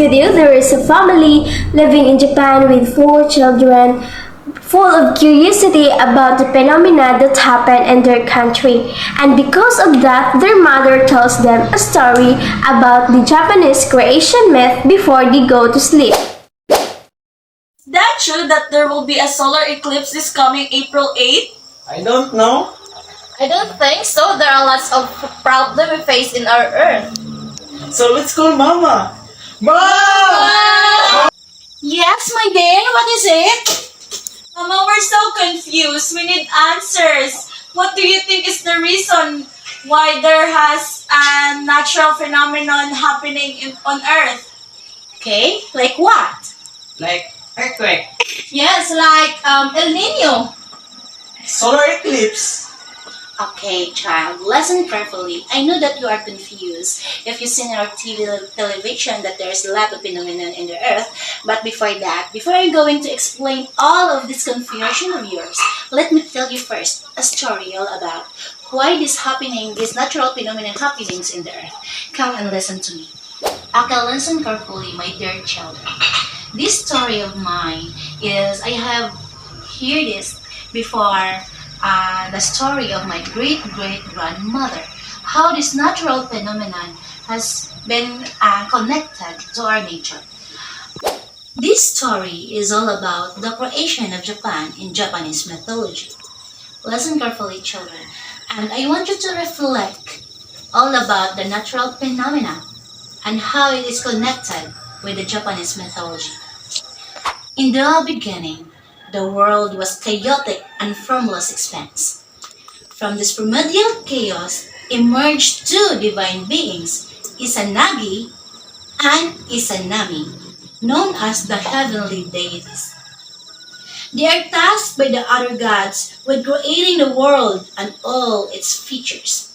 video, there is a family living in Japan with four children, full of curiosity about the phenomena that happen in their country. And because of that, their mother tells them a story about the Japanese creation myth before they go to sleep. That true that there will be a solar eclipse this coming April 8th? I don't know. I don't think so. There are lots of problems we face in our Earth. So let's call Mama. Mom! Yes, my dear, what is it? Mama, we're so confused. We need answers. What do you think is the reason why there has a natural phenomenon happening on Earth? Okay, like what? Like earthquake. Yes, like El Nino. Solar eclipse. Okay, child, listen carefully. I know that you are confused if you've seen in our television that there's a lot of phenomenon in the earth. But before I'm going to explain all of this confusion of yours, let me tell you first a story all about why this natural phenomenon happenings in the earth. Come and listen to me. Okay, listen carefully, my dear children. This story of mine is, I have heard this before, the story of my great-great-grandmother, how this natural phenomenon has been connected to our nature. This story is all about the creation of Japan in Japanese mythology. Listen carefully, children, and I want you to reflect all about the natural phenomena and how it is connected with the Japanese mythology. In the beginning, the world was chaotic and formless expanse. From this primordial chaos emerged two divine beings, Izanagi and Izanami, known as the heavenly deities. They are tasked by the other gods with creating the world and all its features.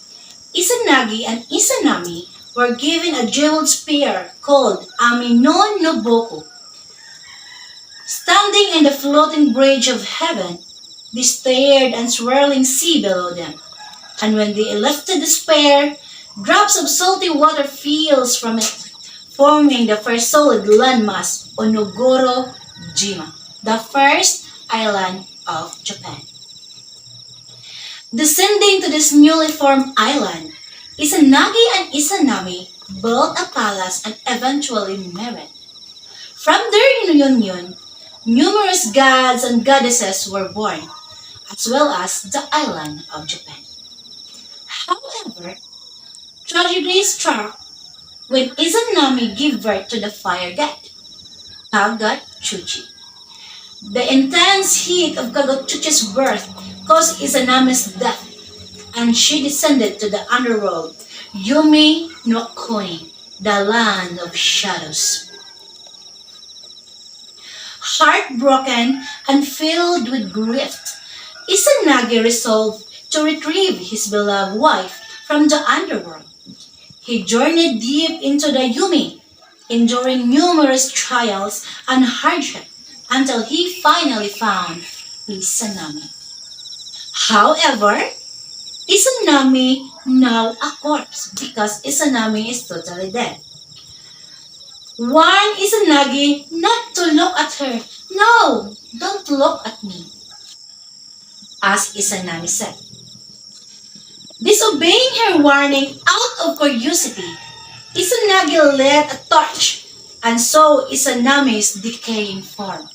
Izanagi and Izanami were given a jeweled spear called Ami no Noboku. Standing in the floating bridge of heaven, they stared at swirling sea below them. And when they lifted the spear, drops of salty water fills from it, forming the first solid landmass, Onogoro Jima, the first island of Japan. Descending to this newly formed island, Izanagi and Izanami built a palace and eventually married. From their union, numerous gods and goddesses were born, as well as the island of Japan. However, tragedy struck when Izanami gave birth to the fire god, Kagutsuchi. The intense heat of Kagutsuchi's birth caused Izanami's death, and she descended to the underworld, Yumi no Kuni, the land of shadows. Heartbroken and filled with grief, Izanagi resolved to retrieve his beloved wife from the underworld. He journeyed deep into the Yumi, enduring numerous trials and hardship until he finally found Izanami. However, Izanami now a corpse because Izanami is totally dead. Warn Izanagi not to look at her. No, don't look at me, as Izanami said. Disobeying her warning out of curiosity, Izanagi lit a torch and saw Izanami's decaying form.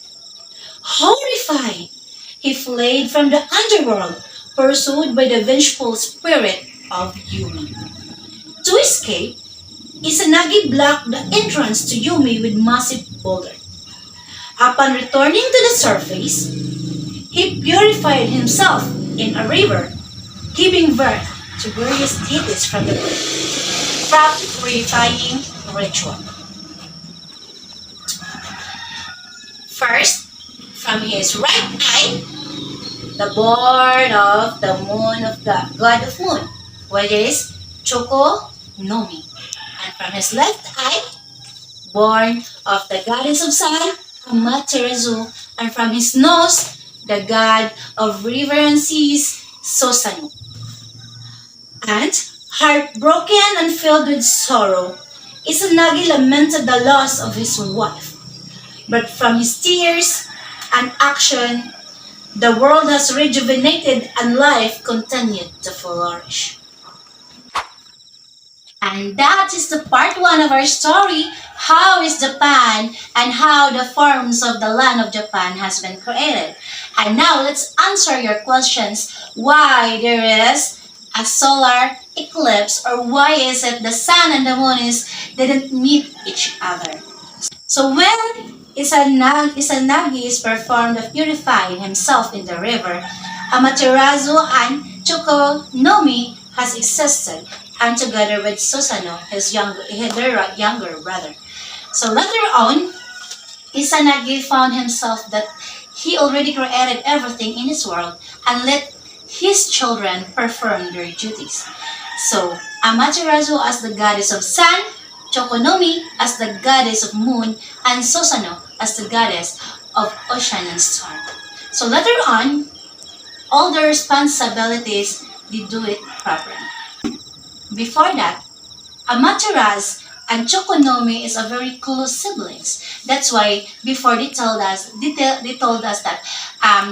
Horrified, he fled from the underworld, pursued by the vengeful spirit of Yumi. To escape, Izanagi blocked the entrance to Yumi with massive boulder. Upon returning to the surface, he purified himself in a river, giving birth to various deities from the purifying ritual. First, from his right eye, the born of the moon of the god of moon, which is Choko Nomi. And from his left eye, born of the goddess of sun, Amaterasu, and from his nose, the god of river and seas, Sosanu. And, heartbroken and filled with sorrow, Izanagi lamented the loss of his wife, but from his tears and action, the world has rejuvenated and life continued to flourish. And that is the part one of our story. How is Japan and how the forms of the land of Japan has been created. And now let's answer your questions. Why there is a solar eclipse, or why is it the sun and the moon didn't meet each other? So when Izanagi is performed of purifying himself in the river, Amaterasu and Chukonomi has existed, and together with Susanoo, their younger brother. So later on, Izanagi found himself that he already created everything in his world and let his children perform their duties. So Amaterasu as the goddess of sun, Chokonomi as the goddess of moon, and Susanoo as the goddess of ocean and storm. So later on, all the responsibilities, they do it properly. Before that, Amaterasu and Chokonomi is a very close siblings. That's why before they told us that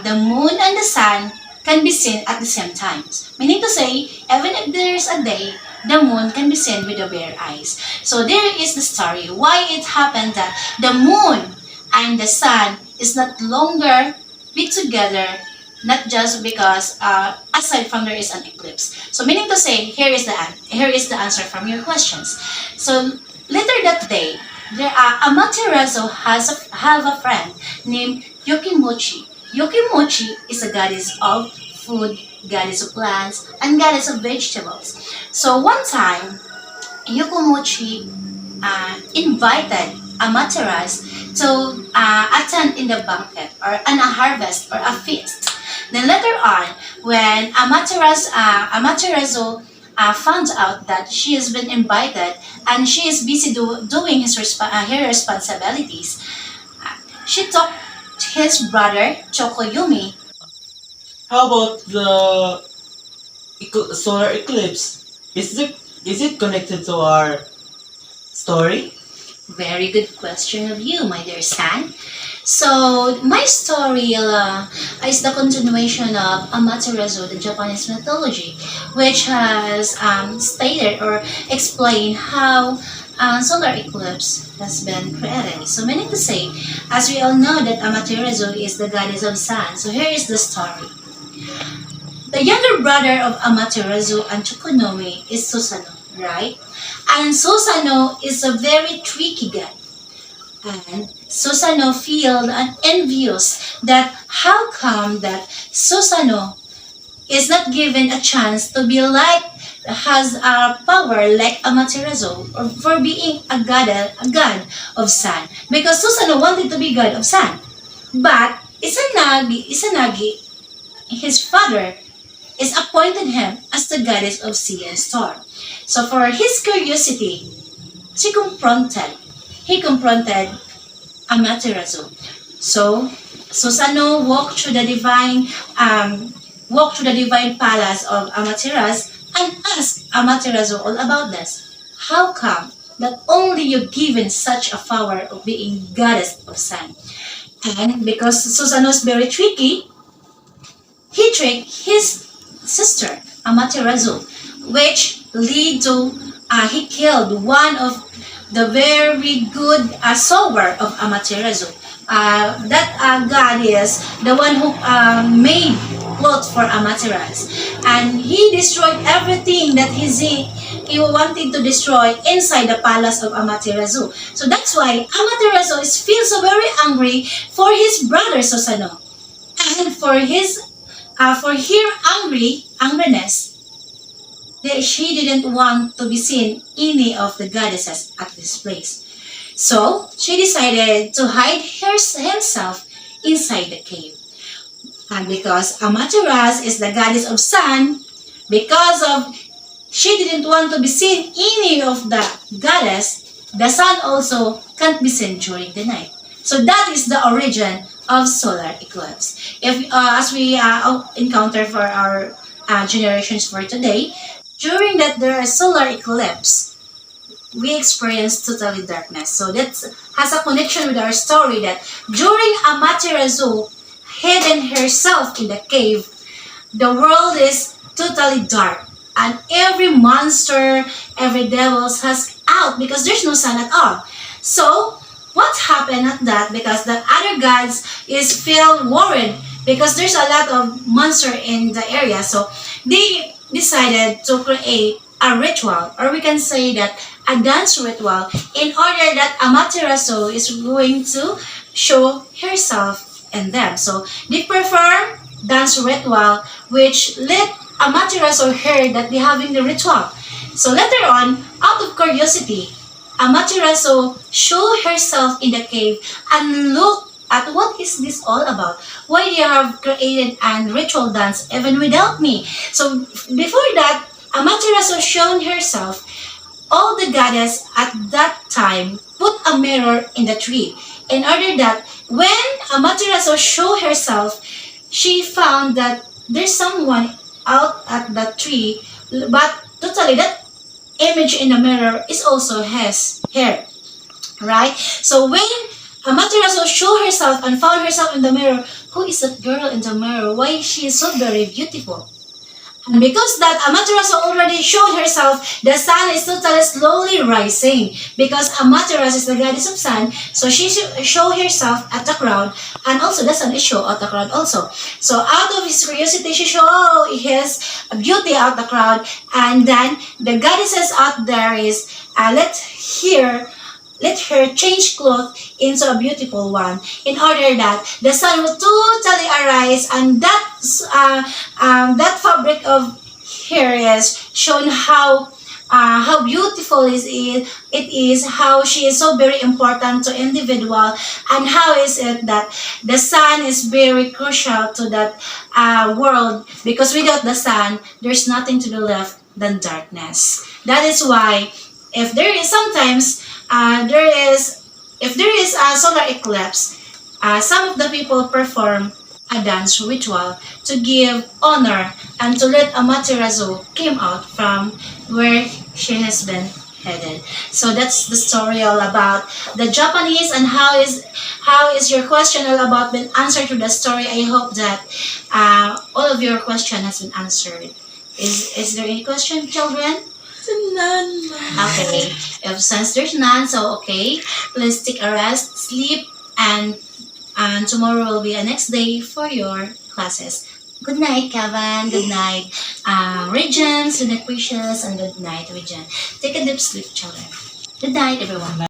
the moon and the sun can be seen at the same times. Meaning to say, even if there is a day, the moon can be seen with the bare eyes. So there is the story why it happened that the moon and the sun is not longer be together, not just because aside from there is an eclipse. So meaning to say, here is the answer from your questions. So later that day, Amaterasu have a friend named Yokimochi. Yokimochi is a goddess of food, goddess of plants, and goddess of vegetables. So one time, Yokimochi invited Amaterasu to attend in the banquet or a harvest or a feast. Then later on, when Amaterasu found out that she has been invited and she is busy doing her responsibilities, she took his brother Chokoyumi. How about the solar eclipse? Is it connected to our story? Very good question of you, my dear son. So, my story is the continuation of Amaterasu, the Japanese mythology, which has stated or explained how solar eclipse has been created. So, meaning to say, as we all know that Amaterasu is the goddess of sun. So, here is the story. The younger brother of Amaterasu and Chokonomi is Susanoo, right? And Susanoo is a very tricky god. And Susanoo feel envious that how come that Susanoo is not given a chance to be like, has a power like Amaterasu or for being a god of sun. Because Susanoo wanted to be god of sun. But Izanagi, his father, is appointed him as the goddess of sea and storm. So for his curiosity, he confronted Amaterasu. So Susanoo walked through the divine palace of Amaterasu and asked Amaterasu all about this. How come that only you given such a power of being goddess of sun? And because Susanoo is very tricky, he tricked his sister Amaterasu, which lead to he killed one of the very good sower of Amaterasu. That god is the one who made clothes for Amaterasu, and he destroyed everything that he wanted to destroy inside the palace of Amaterasu. So that's why Amaterasu feels so very angry for his brother Susanoo, and for her angriness, that she didn't want to be seen any of the goddesses at this place. So she decided to hide herself inside the cave. And because Amaterasu is the goddess of sun, because of she didn't want to be seen any of the goddess, the sun also can't be seen during the night. So that is the origin of solar eclipse. If as we encounter for our generations for today, during that there is solar eclipse, we experience totally darkness. So that has a connection with our story that during Amaterasu hidden herself in the cave, the world is totally dark. And every monster, every devils has out because there's no sun at all. So what happened at that? Because the other gods is feel worried because there's a lot of monster in the area. So they decided to create a ritual, or we can say that a dance ritual, in order that Amaterasu is going to show herself in them. So they perform dance ritual, which let Amaterasu heard that they're having the ritual. So later on, out of curiosity, Amaterasu showed herself in the cave and looked at what is this all about? Why they have created a ritual dance even without me? So before that, Amaterasu shown herself. All the goddess at that time put a mirror in the tree in order that when Amaterasu showed herself, she found that there's someone out at the tree, but totally that image in the mirror is also his hair, right? So when Amaterasu showed herself and found herself in the mirror, who is that girl in the mirror? Why she is so very beautiful? And because that Amaterasu already showed herself, the sun is totally slowly rising. Because Amaterasu is the goddess of sun, so she showed herself at the crowd, and also the sun is shown at the crowd also. So out of his curiosity, she showed his beauty out the crowd, and then the goddesses out there is let her change clothes into a beautiful one in order that the sun will totally arise, and that fabric of hair is shown how beautiful it is, how she is so very important to individual, and how is it that the sun is very crucial to that world, because without the sun there's nothing to be left than darkness. That is why if there is sometimes if there is a solar eclipse, some of the people perform a dance ritual to give honor and to let Amaterasu came out from where she has been headed. So that's the story all about the Japanese, and how is your question all about been answered to the story. I hope that all of your question has been answered. Is there any question, children? None. Okay. If since there's none, so okay. Please take a rest, sleep, and tomorrow will be a next day for your classes. Good night, Kevin. Good night, Regents. Good night, Precious, and good night, Regent. Take a deep sleep, children. Good night, everyone.